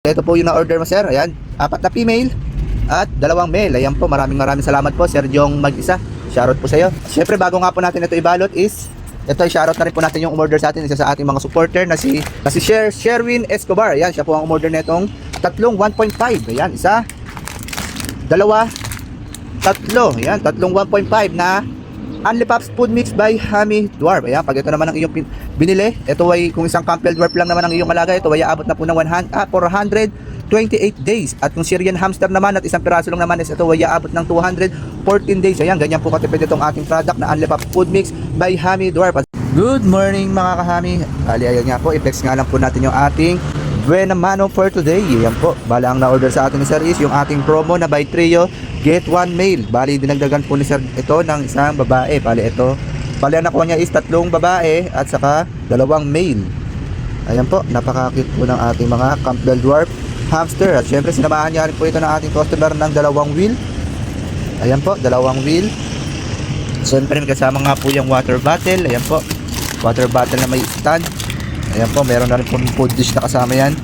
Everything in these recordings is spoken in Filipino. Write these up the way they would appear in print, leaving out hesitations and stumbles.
Ito po yung na-order mo, sir. Ayan, 4 na female at 2 male. Ayan po, maraming salamat po, Sir Jong Mag-isa. Shoutout po sa iyo. Siyempre, bago nga po natin ito ibalot is ito ay shoutout na rin po natin yung umorder sa atin, isa sa ating mga supporter na si Sherwin Escobar. Ayan, siya po ang umorder nitong tatlong 1.5. Ayan, isa, dalawa, tatlo. Ayan, tatlong 1.5 na Only Pops Food Mix by Hammy Dwarf. Ayan, pag ito naman ang iyong binili, ito ay kung isang Campbell Dwarf lang naman ang iyong alaga, ito ay aabot na po ng 428 days. At kung Syrian Hamster naman at isang piraso lang naman is ito ay aabot ng 214 days. Ayan, ganyan po katipid itong ating product na Only Pops Food Mix by Hammy Dwarf. Good morning mga kahami. Ayan nga po, i-flex nga lang po natin yung ating Buena Mano for today. Ayan po, bala ang na-order sa atin ni Sir is yung ating promo na buy trio, get 1 male. Bali, dinagdagan po ni Sir ito ng isang babae. Bali, ang nakuha niya is 3 babae at saka 2 male. Ayan po, napaka-cute po ng ating mga Campbell Dwarf Hamster. At syempre, sinamahan niya rin po ito ng ating customer ng 2 wheel. Ayan po, 2 wheel. Syempre, may kasama nga po yung water bottle. Ayan po, water bottle na may stand. Ayan po, meron na rin po food dish na kasama yan.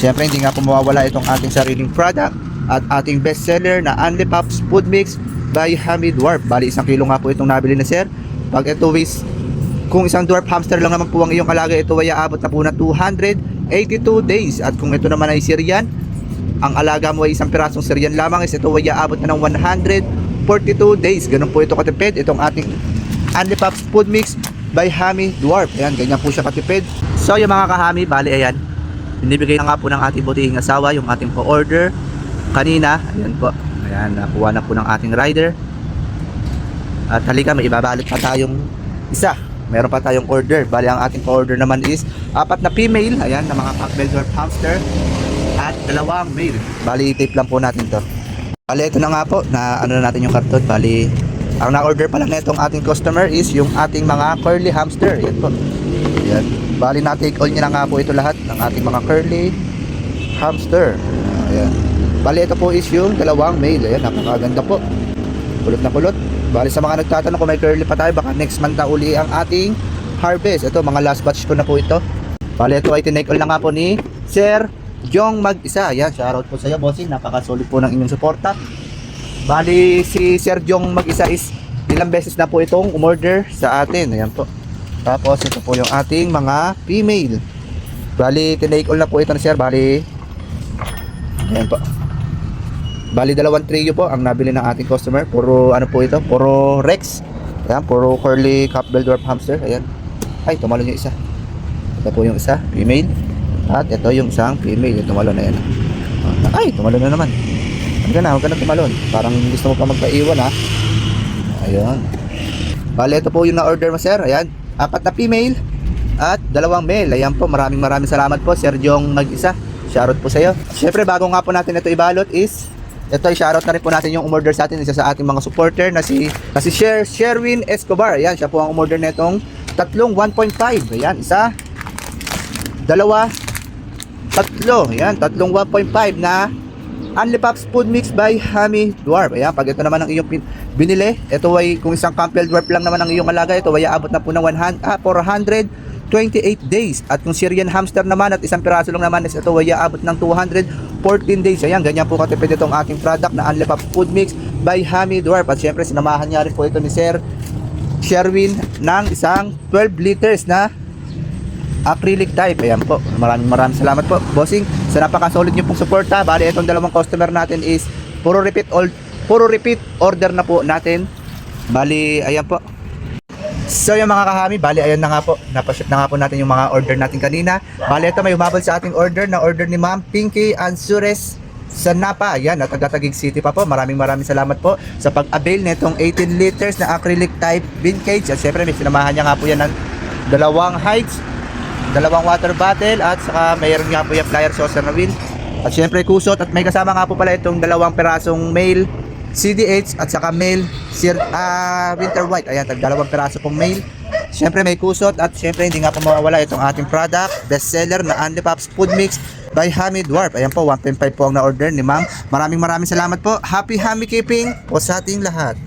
Siyempre, hindi nga po mawawala itong ating sariling product at ating bestseller na Only Pops Food Mix by Hammy Dwarf. Bali, 1 kilo nga po itong nabili na sir. Pag ito is, kung isang dwarf hamster lang naman po ang iyong alaga, ito ay aabot na po na 282 days. At kung ito naman ay Syrian, ang alaga mo ay isang pirasong Syrian lamang, is ito ay aabot na ng 142 days. Ganun po ito katipid, itong ating Only Pops Food Mix by Hammy Dwarf. Ayan, ganyan po siya katipid. So yung mga kahami, bali ayan, binibigay na nga po ng ating butihing asawa yung ating po-order kanina. Ayan po, ayan, nakuha na po ng ating rider. At halika, may ibabalot pa tayong isa. Meron pa tayong order. Bali ang ating po-order naman is 4 na female, ayan, na mga Campbell Dwarf Hamster at 2 male. Bali, tape lang po natin to. Bali, ito na nga po, na ano na natin yung karton. Bali, ang na-order pa lang na itong ating customer is yung ating mga curly hamster. Ayan po. Ayan. Bali, na-take all niya na nga po ito lahat ng ating mga curly hamster. Ayan. Bali, ito po is yung 2 male. Ayan, napakaganda po. Kulot na kulot. Bali, sa mga nagtatanong kung may curly pa tayo, baka next month na uli ang ating harvest. Ito, mga last batch ko na po ito. Bali, ito ay tinake all na nga po ni Sir Jong Mag-isa. Ayan, shoutout po sa iyo, bossing. Napaka-solid po ng inyong suporta. Bali, si Sir Jong Mag-isa is ilang beses na po itong umorder sa atin. Ayan po. Tapos ito po yung ating mga female. Bali, tinake all na po ito na sir. Bali, ayan po. Bali, 2 trio po ang nabili ng ating customer. Puro ano po ito, puro Rex. Ayan, puro curly Campbell Dwarf Hamster. Ayan. Ay, tumalon yung isa. Ito po yung isa, female. At ito yung isang female. Tumalon na yan. Ay, tumalon na naman. Huwag ka na tumalon. Parang gusto mo pa magpaiwan ha. Ayan. Bali, ito po yung na-order mo sir. Ayan, 4 na female at 2 male. Ayan po, maraming salamat po, Sir Jong Mag-isa. Shoutout po sa iyo. Siyempre, bago nga po natin ito ibalot is ito ay shoutout na rin po natin yung umorder sa atin, isa sa ating mga supporter na si Sherwin Escobar. Ayan, siya po ang umorder nitong tatlong 1.5. Ayan, isa, dalawa, tatlo. Ayan, tatlong 1.5 na Only Pops Food Mix by Hammy Dwarf. Ayan, pag ito naman ang iyong binili, ito ay kung isang Campbell Dwarf lang naman ang iyong alaga, ito ay aabot na po ng 428 days. At kung Syrian Hamster naman at isang piraso lang naman is ito ay aabot ng 214 days. Ayan, ganyan po katipid itong ating product na Only Pops Food Mix by Hammy Dwarf. At syempre, sinamahan niya rin po ito ni Sir Sherwin ng isang 12 liters na acrylic type. Ayan po, maraming salamat po, bossing, sa napaka-solid nyo pong suporta. Bali, itong 2 customer natin is puro repeat order na po natin. Bali, ayan po. So yung mga kahami, bali ayan na nga po, napaship na nga po natin yung mga order natin kanina. Bali, ito may umabot sa ating order na order ni Ma'am Pinky Ansures sa Napa. Ayan, at Taguig City pa po. Maraming salamat po sa pag-avail nitong 18 liters na acrylic type bin cage. At syempre, may sinamahan niya nga po yan ng 2 hides, 2 water bottle, at saka mayroon nga po yung flyer saucer na wheel. At syempre kusot, at may kasama nga po pala itong 2 pirasong male CDH at saka male winter white. Ayan, 2 piraso pong male. Syempre may kusot, at syempre hindi nga po mawawala itong ating product, bestseller na Only Pops Food Mix by Hammy Dwarf. Ayan po, 1.5 po ang na-order ni ma'am. Maraming salamat po. Happy Hammy Keeping po sa ating lahat.